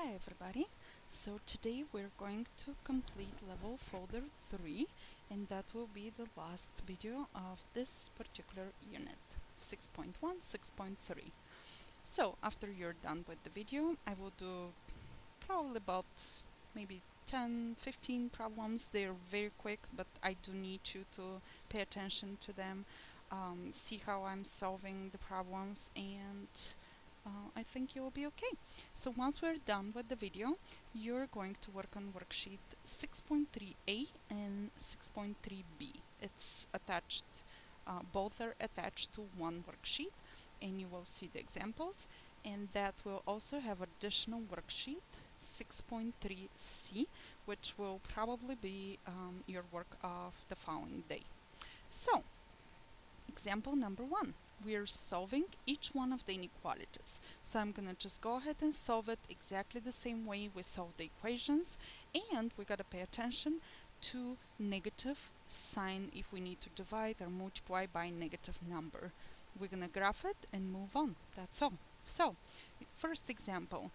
Hi everybody, so today we're going to complete level folder 3 and that will be the last video of this particular unit 6.1, 6.3. So after you're done with the video I will do probably about maybe 10-15 problems. They're very quick but I do need you to pay attention to them, see how I'm solving the problems, and I think you will be okay. So once we're done with the video, you're going to work on worksheet 6.3a and 6.3b. It's attached, both are attached to one worksheet, and you will see the examples. And that will also have additional worksheet 6.3c, which will probably be your work of the following day. So, example number 1. We are solving each one of the inequalities. So I'm going to just go ahead and solve it exactly the same way we solve the equations, and we got to pay attention to negative sign if we need to divide or multiply by negative number. We're going to graph it and move on. That's all. So, first example,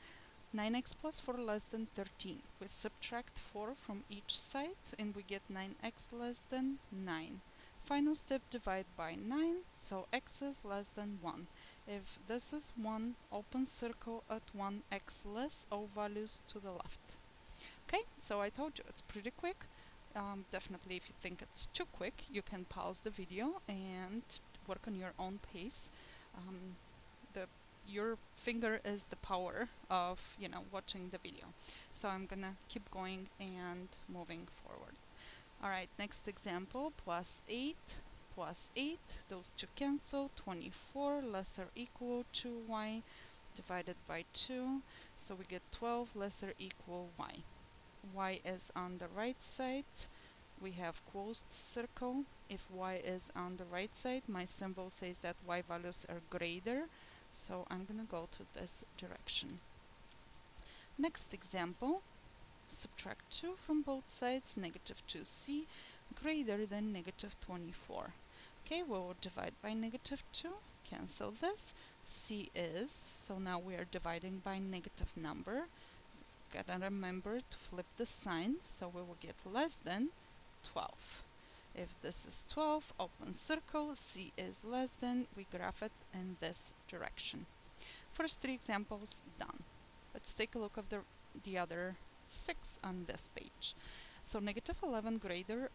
9x plus 4 less than 13. We subtract 4 from each side and we get 9x less than 9. Final step, divide by 9, so x is less than 1. If this is 1, open circle at 1, x less, all values to the left. Okay, so I told you it's pretty quick. Definitely if you think it's too quick, you can pause the video and work on your own pace. Your finger is the power of, watching the video. So I'm gonna keep going and moving forward. Alright, next example, plus 8, those two cancel, 24 less or equal to y divided by 2, so we get 12 less or equal y. Y is on the right side, we have closed circle. If y is on the right side, my symbol says that y values are greater, so I'm gonna go to this direction. Next example, subtract 2 from both sides, negative 2c greater than negative 24. Okay, we'll divide by negative 2, cancel this, c is, so now we are dividing by negative number, so gotta remember to flip the sign, so we will get less than 12. If this is 12, open circle, c is less than, we graph it in this direction. First 3 examples done. Let's take a look at the other 6 on this page. So negative 11 greater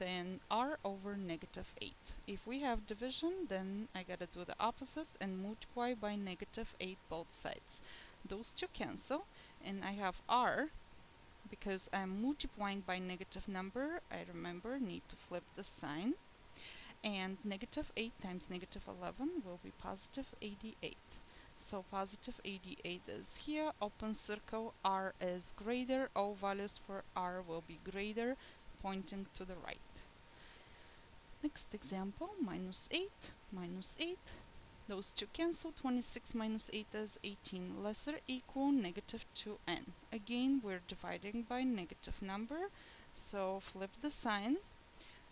than r over negative 8. If we have division, then I gotta do the opposite and multiply by negative 8 both sides. Those two cancel, and I have r. Because I'm multiplying by negative number, I remember need to flip the sign, and negative 8 times negative 11 will be positive 88. So positive 88 is here, open circle, r is greater, all values for r will be greater, pointing to the right. Next example, minus 8, those two cancel, 26 minus 8 is 18, lesser equal negative 2n. Again, we're dividing by negative number, so flip the sign,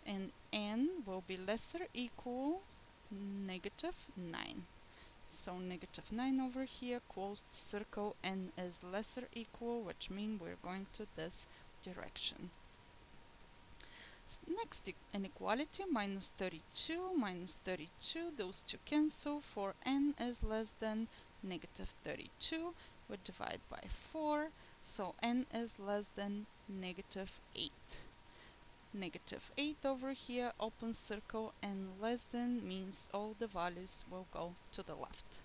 and n will be lesser equal negative 9. So negative 9 over here, closed circle, n is lesser equal, which means we're going to this direction. Next inequality, minus 32, those two cancel, for n is less than negative 32, we divide by 4, so n is less than negative 8. Negative 8 over here, open circle, and less than means all the values will go to the left.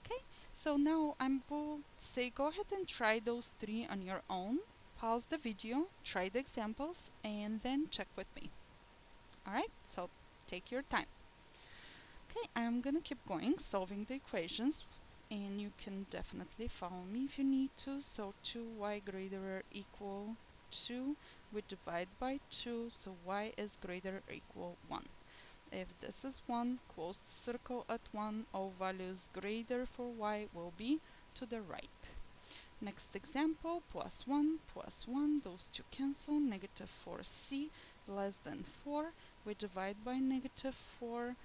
Okay, so now I will say go ahead and try those 3 on your own. Pause the video, try the examples, and then check with me. Alright, so take your time. Okay, I'm gonna keep going, solving the equations, and you can definitely follow me if you need to. So 2y greater or equal 2, we divide by 2, so y is greater or equal 1. If this is 1, closed circle at 1, all values greater for y will be to the right. Next example, plus 1, those two cancel, negative 4c less than 4, we divide by negative 4,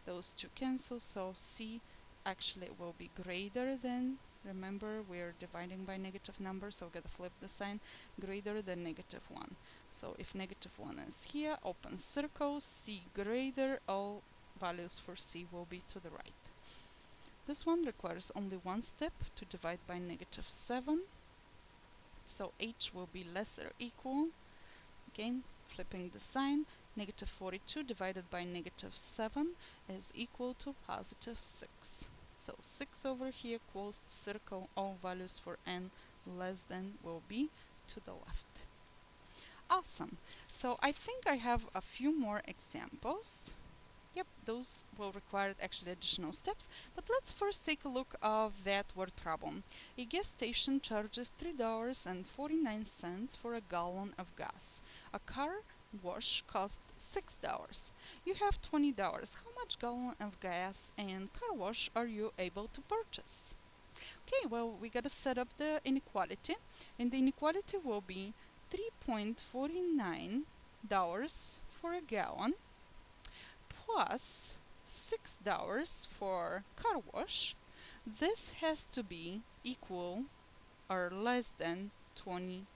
those two cancel, so c actually will be greater than Remember, we're dividing by negative numbers, so we're going to flip the sign, greater than negative 1. So if negative 1 is here, open circle, C greater, all values for C will be to the right. This one requires only one step to divide by negative 7. So H will be less or equal. Again, flipping the sign, negative 42 divided by negative 7 is equal to positive 6. So 6 over here, closed circle, all values for n less than will be to the left. Awesome. So I think I have a few more examples. Yep, those will require actually additional steps, but let's first take a look of that word problem. A gas station charges $3.49 for a gallon of gas. A car wash costs $6. You have $20. How much gallon of gas and car wash are you able to purchase? Okay, well, we gotta set up the inequality, and the inequality will be $3.49 for a gallon plus $6 for car wash. This has to be equal or less than $20.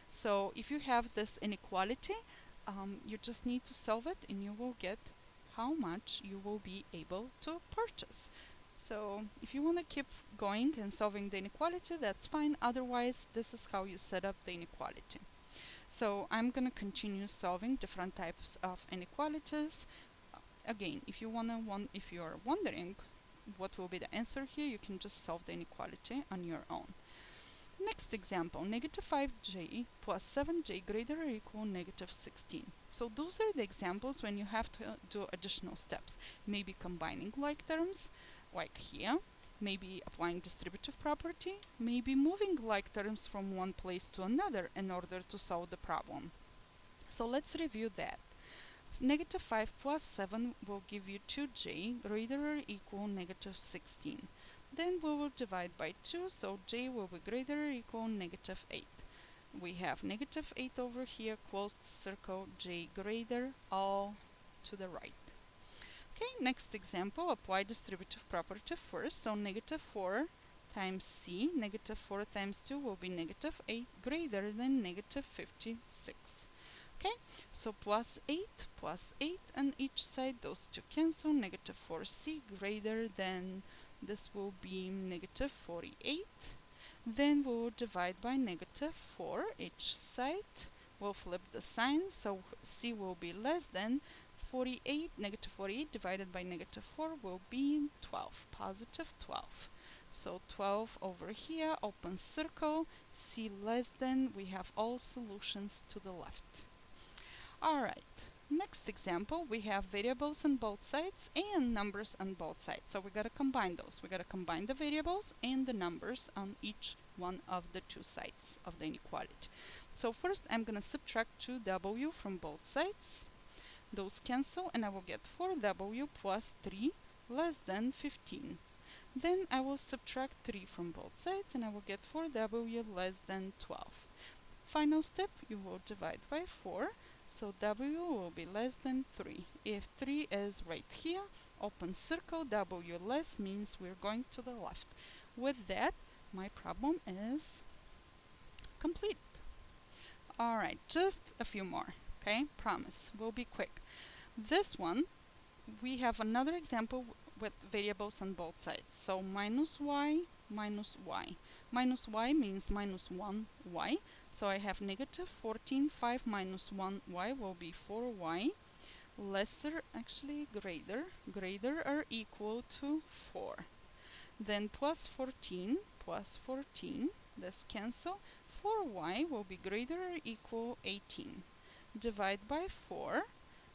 So if you have this inequality, you just need to solve it and you will get how much you will be able to purchase. So if you want to keep going and solving the inequality, that's fine. Otherwise, this is how you set up the inequality. So I'm going to continue solving different types of inequalities. Again, if you're wondering what will be the answer here, you can just solve the inequality on your own. Next example, negative 5j plus 7j greater or equal negative 16. So those are the examples when you have to do additional steps. Maybe combining like terms, like here, maybe applying distributive property, maybe moving like terms from one place to another in order to solve the problem. So let's review that. Negative 5 plus 7 will give you 2j greater or equal negative 16. Then we will divide by 2, so j will be greater or equal negative 8. We have negative 8 over here, closed circle, j greater, all to the right. Okay, next example, apply distributive property first. So negative 4 times c, negative 4 times 2 will be negative 8 greater than negative 56. Okay, so plus 8 on each side, those two cancel, negative 4c greater than, this will be negative 48. Then we'll divide by negative 4 each side. We'll flip the sign, so c will be less than 48. Negative 48 divided by negative 4 will be 12, positive 12. So 12 over here, open circle, c less than, we have all solutions to the left. Alright, next example, we have variables on both sides and numbers on both sides. So we gotta combine those. We gotta combine the variables and the numbers on each one of the two sides of the inequality. So first I'm gonna subtract 2w from both sides. Those cancel and I will get 4w plus 3 less than 15. Then I will subtract 3 from both sides and I will get 4w less than 12. Final step, you will divide by 4. So w will be less than 3. If 3 is right here, open circle, w less means we're going to the left. With that, my problem is complete. Alright, just a few more, okay? Promise, we'll be quick. This one, we have another example with variables on both sides. So minus y, minus y. Minus y means minus 1y. So I have negative 14, 5 minus 1y will be 4y. Lesser, actually greater or equal to 4. Then plus 14, this cancel. 4y will be greater or equal 18. Divide by 4,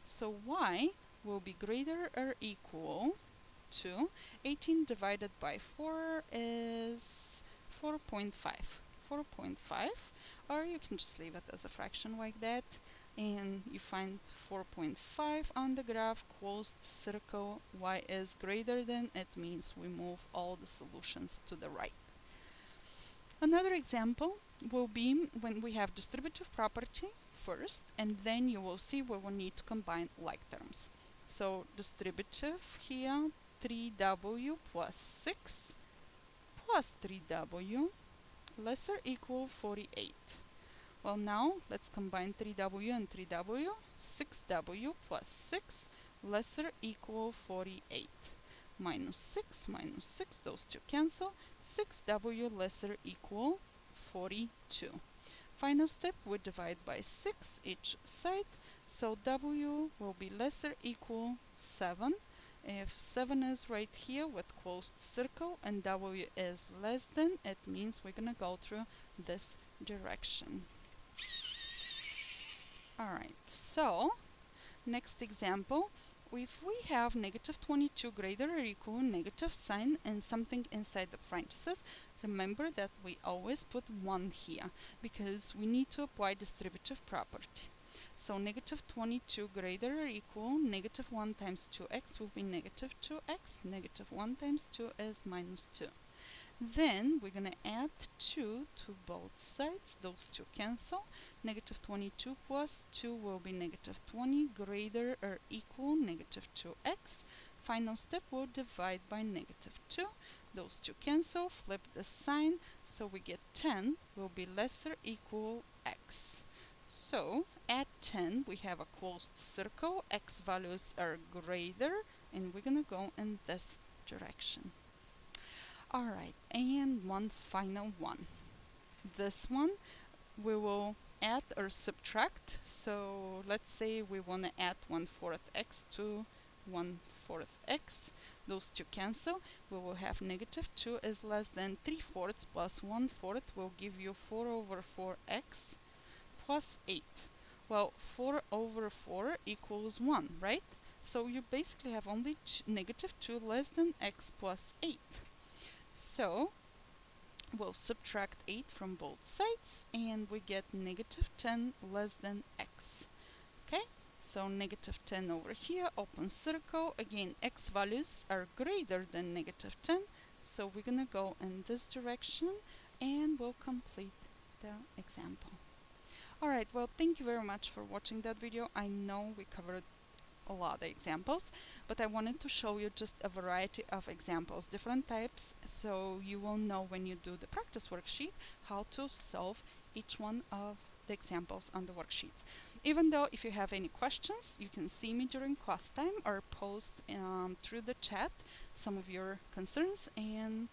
so y will be greater or equal to 18 divided by 4 is 4.5. 4.5, or you can just leave it as a fraction like that, and you find 4.5 on the graph, closed circle, y is greater than, it means we move all the solutions to the right. Another example will be when we have distributive property first, and then you will see we will need to combine like terms. So distributive here, 3w plus 6 plus 3w lesser equal 48. Well, now let's combine 3w and 3w. 6w plus 6 lesser equal 48. Minus 6, those two cancel. 6w lesser equal 42. Final step, we divide by 6 each side, so w will be lesser equal 7. If 7 is right here with closed circle and w is less than, it means we're going to go through this direction. Alright, so next example, if we have negative 22 greater or equal negative sign and something inside the parentheses, remember that we always put 1 here because we need to apply distributive property. So negative 22 greater or equal negative 1 times 2x will be negative 2x. Negative 1 times 2 is minus 2. Then we're going to add 2 to both sides. Those two cancel. Negative 22 plus 2 will be negative 20 greater or equal negative 2x. Final step, we'll divide by negative 2. Those two cancel. Flip the sign. So we get 10 will be lesser equal x. So at 10 we have a closed circle. X values are greater and we're going to go in this direction. Alright, and one final one. This one we will add or subtract. So let's say we want to add 1/4 x to 1/4 x. Those two cancel. We will have negative 2 is less than 3/4 plus 1/4 will give you 4/4x plus 8. Well, 4/4 equals 1, right? So you basically have only negative 2 less than x plus 8. So we'll subtract 8 from both sides and we get negative 10 less than x. Okay, so negative 10 over here, open circle. Again, x values are greater than negative 10, so we're gonna go in this direction and we'll complete the example. Alright, well, thank you very much for watching that video. I know we covered a lot of examples, but I wanted to show you just a variety of examples, different types, so you will know when you do the practice worksheet how to solve each one of the examples on the worksheets. Even though if you have any questions, you can see me during class time or post through the chat some of your concerns and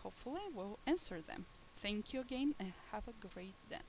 hopefully we'll answer them. Thank you again and have a great day.